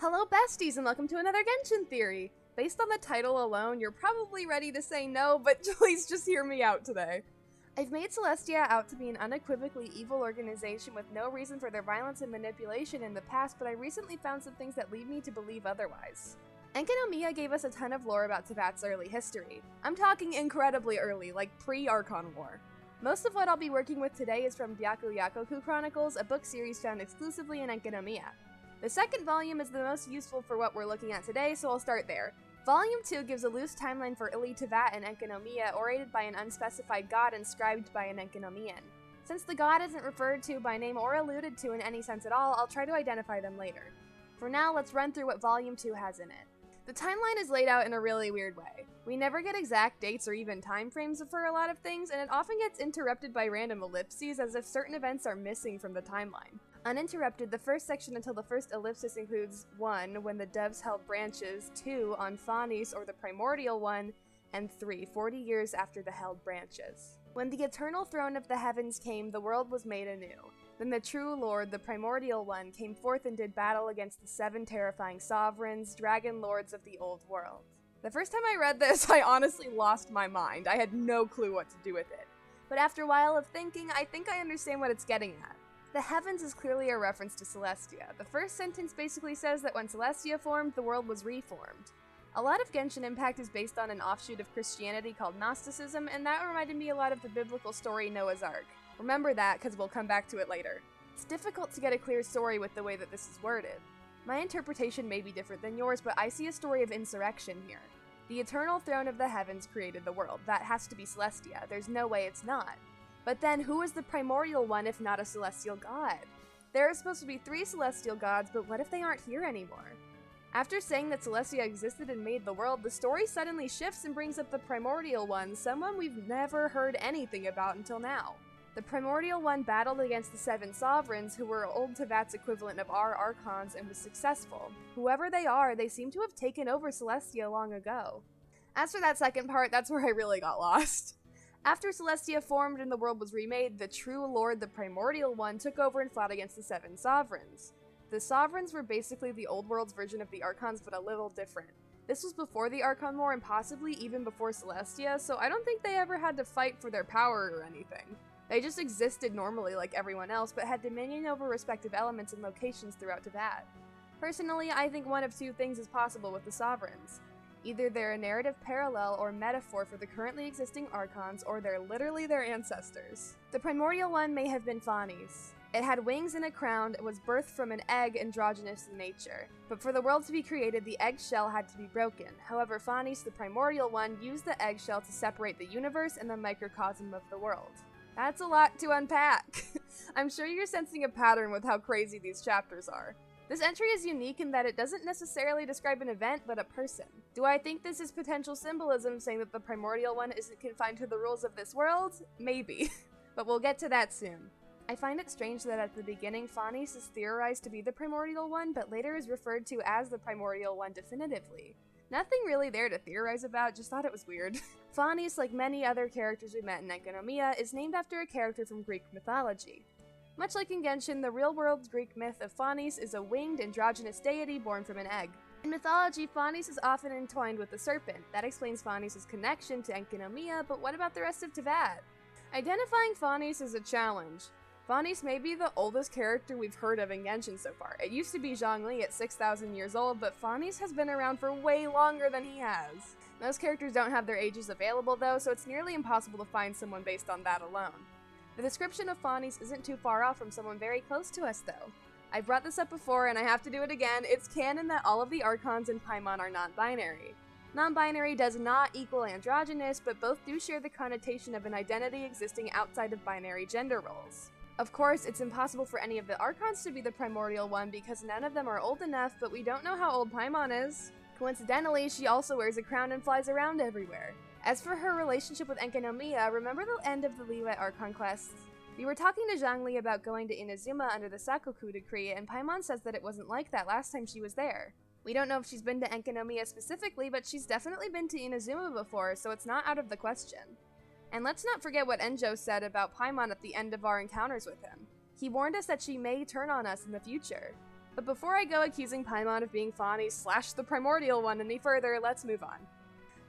Hello besties and welcome to another Genshin theory! Based on the title alone, you're probably ready to say no, but please just hear me out today. I've made Celestia out to be an unequivocally evil organization with no reason for their violence and manipulation in the past, but I recently found some things that lead me to believe otherwise. Enkanomiya gave us a ton of lore about Teyvat's early history. I'm talking incredibly early, like pre-Archon War. Most of what I'll be working with today is from Byaku Yakoku Chronicles, a book series found exclusively in Enkanomiya. The second volume is the most useful for what we're looking at today, so I'll start there. Volume 2 gives a loose timeline for Ili Teyvat and Enkanomiya, orated by an unspecified god inscribed by an Enkanomiyan. Since the god isn't referred to by name or alluded to in any sense at all, I'll try to identify them later. For now, let's run through what Volume 2 has in it. The timeline is laid out in a really weird way. We never get exact dates or even time frames for a lot of things, and it often gets interrupted by random ellipses as if certain events are missing from the timeline. Uninterrupted, the first section until the first ellipsis includes 1. When the doves held branches, 2. On Phanes or the primordial one, and 3. 40 years after the held branches. When the eternal throne of the heavens came, the world was made anew. Then the true lord, the primordial one, came forth and did battle against the 7 terrifying sovereigns, dragon lords of the old world. The first time I read this, I honestly lost my mind. I had no clue what to do with it. But after a while of thinking, I think I understand what it's getting at. The heavens is clearly a reference to Celestia. The first sentence basically says that when Celestia formed, the world was reformed. A lot of Genshin Impact is based on an offshoot of Christianity called Gnosticism, and that reminded me a lot of the biblical story Noah's Ark. Remember that, because we'll come back to it later. It's difficult to get a clear story with the way that this is worded. My interpretation may be different than yours, but I see a story of insurrection here. The eternal throne of the heavens created the world. That has to be Celestia. There's no way it's not. But then, who is the primordial one if not a celestial god? There are supposed to be 3 celestial gods, but what if they aren't here anymore? After saying that Celestia existed and made the world, the story suddenly shifts and brings up the primordial one, someone we've never heard anything about until now. The primordial one battled against the 7 sovereigns, who were old Teyvat's equivalent of our archons, and was successful. Whoever they are, they seem to have taken over Celestia long ago. As for that second part, that's where I really got lost. After Celestia formed and the world was remade, the true lord, the primordial one, took over and fought against the 7 sovereigns. The sovereigns were basically the old world's version of the archons, but a little different. This was before the Archon War and possibly even before Celestia, so I don't think they ever had to fight for their power or anything. They just existed normally like everyone else, but had dominion over respective elements and locations throughout Teyvat. Personally, I think one of 2 things is possible with the sovereigns. Either they're a narrative parallel or metaphor for the currently existing archons, or they're literally their ancestors. The primordial one may have been Phanes. It had wings and a crown, it was birthed from an egg, androgynous in nature. But for the world to be created, the eggshell had to be broken. However, Phanes, the primordial one, used the eggshell to separate the universe and the microcosm of the world. That's a lot to unpack. I'm sure you're sensing a pattern with how crazy these chapters are. This entry is unique in that it doesn't necessarily describe an event, but a person. Do I think this is potential symbolism saying that the primordial one isn't confined to the rules of this world? Maybe. But we'll get to that soon. I find it strange that at the beginning, Phanes is theorized to be the primordial one, but later is referred to as the primordial one definitively. Nothing really there to theorize about, just thought it was weird. Phanes, like many other characters we met in Enkanomiya, is named after a character from Greek mythology. Much like in Genshin, the real-world Greek myth of Phanes is a winged, androgynous deity born from an egg. In mythology, Phanes is often entwined with the serpent. That explains Phanes' connection to Enkanomiya, but what about the rest of Teyvat? Identifying Phanes is a challenge. Phanes may be the oldest character we've heard of in Genshin so far. It used to be Zhongli at 6,000 years old, but Phanes has been around for way longer than he has. Most characters don't have their ages available though, so it's nearly impossible to find someone based on that alone. The description of Phanes isn't too far off from someone very close to us though. I brought this up before and I have to do it again, it's canon that all of the archons in Paimon are non-binary. Non-binary does not equal androgynous, but both do share the connotation of an identity existing outside of binary gender roles. Of course, it's impossible for any of the archons to be the primordial one because none of them are old enough, but we don't know how old Paimon is. Coincidentally, she also wears a crown and flies around everywhere. As for her relationship with Enkanomiya, remember the end of the Liyue Archon quests? We were talking to Zhongli about going to Inazuma under the Sakoku decree, and Paimon says that it wasn't like that last time she was there. We don't know if she's been to Enkanomiya specifically, but she's definitely been to Inazuma before, so it's not out of the question. And let's not forget what Enjo said about Paimon at the end of our encounters with him. He warned us that she may turn on us in the future. But before I go accusing Paimon of being Phanes / the primordial one any further, let's move on.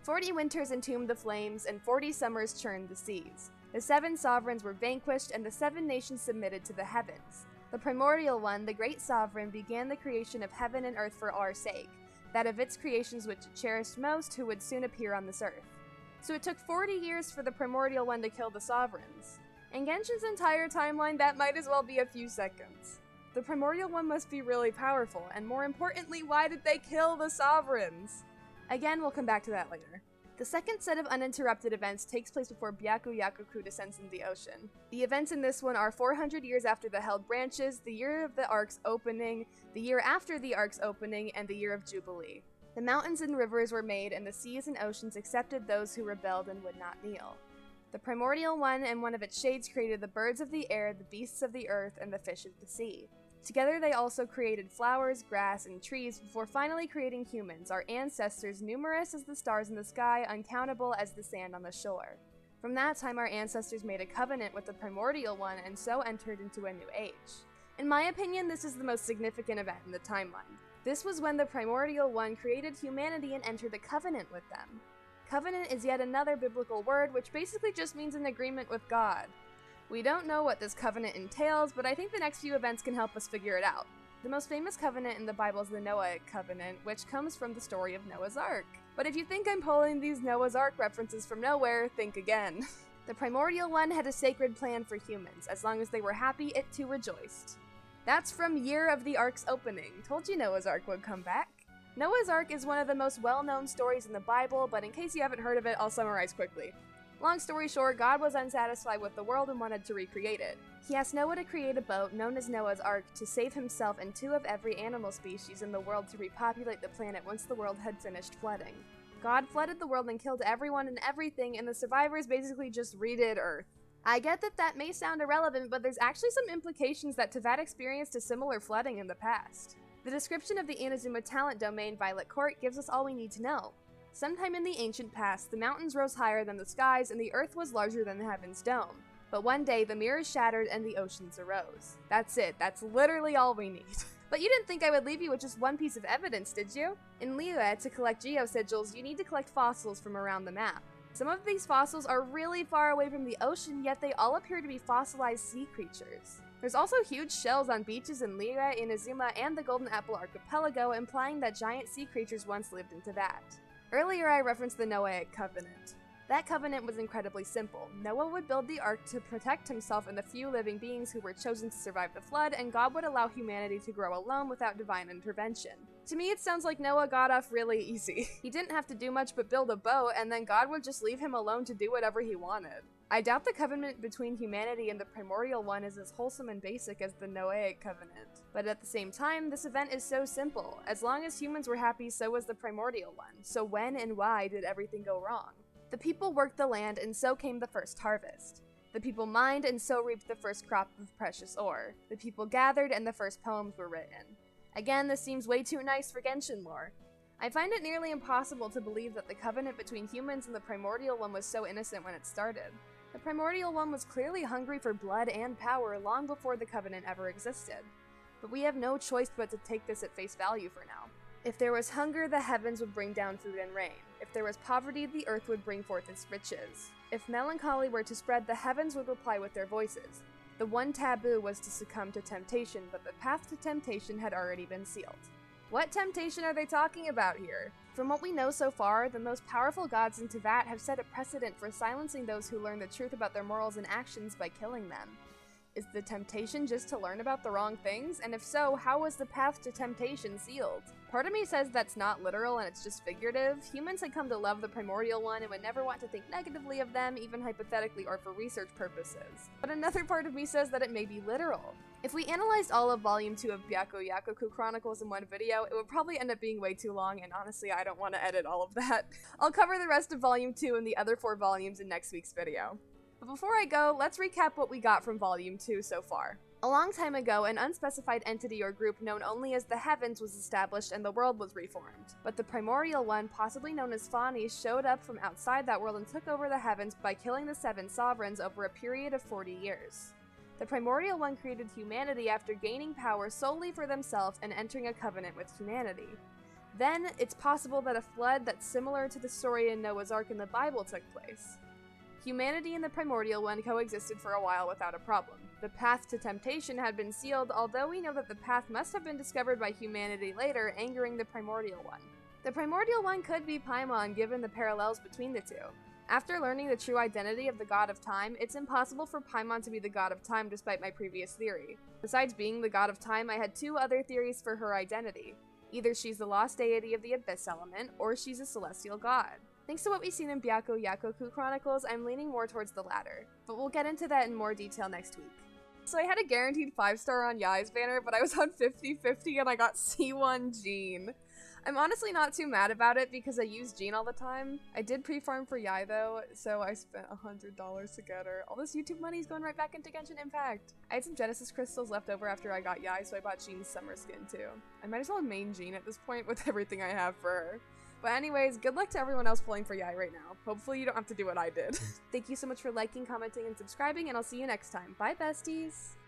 40 winters entombed the flames, and 40 summers churned the seas. The 7 sovereigns were vanquished, and the 7 nations submitted to the heavens. The primordial one, the great sovereign, began the creation of heaven and earth for our sake, that of its creations which it cherished most, who would soon appear on this earth. So it took 40 years for the primordial one to kill the sovereigns. In Genshin's entire timeline, that might as well be a few seconds. The primordial one must be really powerful, and more importantly, why did they kill the sovereigns? Again, we'll come back to that later. The second set of uninterrupted events takes place before Byakuyakuku descends into the ocean. The events in this one are 400 years after the held branches, the year of the Ark's opening, the year after the Ark's opening, and the year of Jubilee. The mountains and rivers were made, and the seas and oceans accepted those who rebelled and would not kneel. The primordial one and one of its shades created the birds of the air, the beasts of the earth, and the fish of the sea. Together they also created flowers, grass, and trees before finally creating humans, our ancestors, numerous as the stars in the sky, uncountable as the sand on the shore. From that time our ancestors made a covenant with the primordial one and so entered into a new age. In my opinion, this is the most significant event in the timeline. This was when the primordial one created humanity and entered a covenant with them. Covenant is yet another biblical word which basically just means an agreement with God. We don't know what this covenant entails, but I think the next few events can help us figure it out. The most famous covenant in the Bible is the Noahic covenant, which comes from the story of Noah's Ark. But if you think I'm pulling these Noah's Ark references from nowhere, think again. The primordial one had a sacred plan for humans. As long as they were happy, it too rejoiced. That's from Year of the Ark's Opening. Told you Noah's Ark would come back. Noah's Ark is one of the most well-known stories in the Bible, but in case you haven't heard of it, I'll summarize quickly. Long story short, God was unsatisfied with the world and wanted to recreate it. He asked Noah to create a boat, known as Noah's Ark, to save himself and 2 of every animal species in the world to repopulate the planet once the world had finished flooding. God flooded the world and killed everyone and everything, and the survivors basically just redid Earth. I get that that may sound irrelevant, but there's actually some implications that Teyvat experienced a similar flooding in the past. The description of the Inazuma talent domain, Violet Court, gives us all we need to know. Sometime in the ancient past, the mountains rose higher than the skies and the earth was larger than the heaven's dome. But one day, the mirrors shattered and the oceans arose. That's it. That's literally all we need. But you didn't think I would leave you with just one piece of evidence, did you? In Liyue, to collect geosigils, you need to collect fossils from around the map. Some of these fossils are really far away from the ocean, yet they all appear to be fossilized sea creatures. There's also huge shells on beaches in Liyue, Inazuma, and the Golden Apple Archipelago, implying that giant sea creatures once lived into that. Earlier I referenced the Noahic covenant. That covenant was incredibly simple. Noah would build the ark to protect himself and the few living beings who were chosen to survive the flood, and God would allow humanity to grow alone without divine intervention. To me, it sounds like Noah got off really easy. He didn't have to do much but build a boat, and then God would just leave him alone to do whatever he wanted. I doubt the covenant between humanity and the primordial one is as wholesome and basic as the Noahic covenant. But at the same time, this event is so simple. As long as humans were happy, so was the primordial one. So when and why did everything go wrong? The people worked the land, and so came the first harvest. The people mined, and so reaped the first crop of precious ore. The people gathered, and the first poems were written. Again, this seems way too nice for Genshin lore. I find it nearly impossible to believe that the covenant between humans and the primordial one was so innocent when it started. The primordial one was clearly hungry for blood and power long before the covenant ever existed. But we have no choice but to take this at face value for now. If there was hunger, the heavens would bring down food and rain. If there was poverty, the earth would bring forth its riches. If melancholy were to spread, the heavens would reply with their voices. The one taboo was to succumb to temptation, but the path to temptation had already been sealed. What temptation are they talking about here? From what we know so far, the most powerful gods in Teyvat have set a precedent for silencing those who learn the truth about their morals and actions by killing them. Is the temptation just to learn about the wrong things? And if so, how was the path to temptation sealed? Part of me says that's not literal and it's just figurative. Humans had come to love the primordial one and would never want to think negatively of them, even hypothetically or for research purposes. But another part of me says that it may be literal. If we analyzed all of Volume 2 of Byakuyakuku Chronicles in one video, it would probably end up being way too long, and honestly, I don't want to edit all of that. I'll cover the rest of Volume 2 and the other 4 volumes in next week's video. But before I go, let's recap what we got from Volume 2 so far. A long time ago, an unspecified entity or group known only as the Heavens was established and the world was reformed. But the primordial one, possibly known as Phanes, showed up from outside that world and took over the heavens by killing the 7 sovereigns over a period of 40 years. The primordial one created humanity after gaining power solely for themselves and entering a covenant with humanity. Then, it's possible that a flood that's similar to the story in Noah's Ark in the Bible took place. Humanity and the primordial one coexisted for a while without a problem. The path to temptation had been sealed, although we know that the path must have been discovered by humanity later, angering the primordial one. The primordial one could be Paimon, given the parallels between the two. After learning the true identity of the god of time, it's impossible for Paimon to be the god of time despite my previous theory. Besides being the god of time, I had two other theories for her identity. Either she's the lost deity of the Abyss element, or she's a celestial god. Thanks to what we've seen in Byakko Yakoku Chronicles, I'm leaning more towards the latter, but we'll get into that in more detail next week. So I had a guaranteed 5-star on Yai's banner, but I was on 50-50 and I got C1 Jean. I'm honestly not too mad about it because I use Jean all the time. I did pre-farm for Yai though, so I spent $100 to get her. All this YouTube money is going right back into Genshin Impact. I had some Genesis crystals left over after I got Yai, so I bought Jean's summer skin too. I might as well main Jean at this point with everything I have for her. But anyways, good luck to everyone else pulling for Yai right now. Hopefully you don't have to do what I did. Thank you so much for liking, commenting, and subscribing, and I'll see you next time. Bye, besties!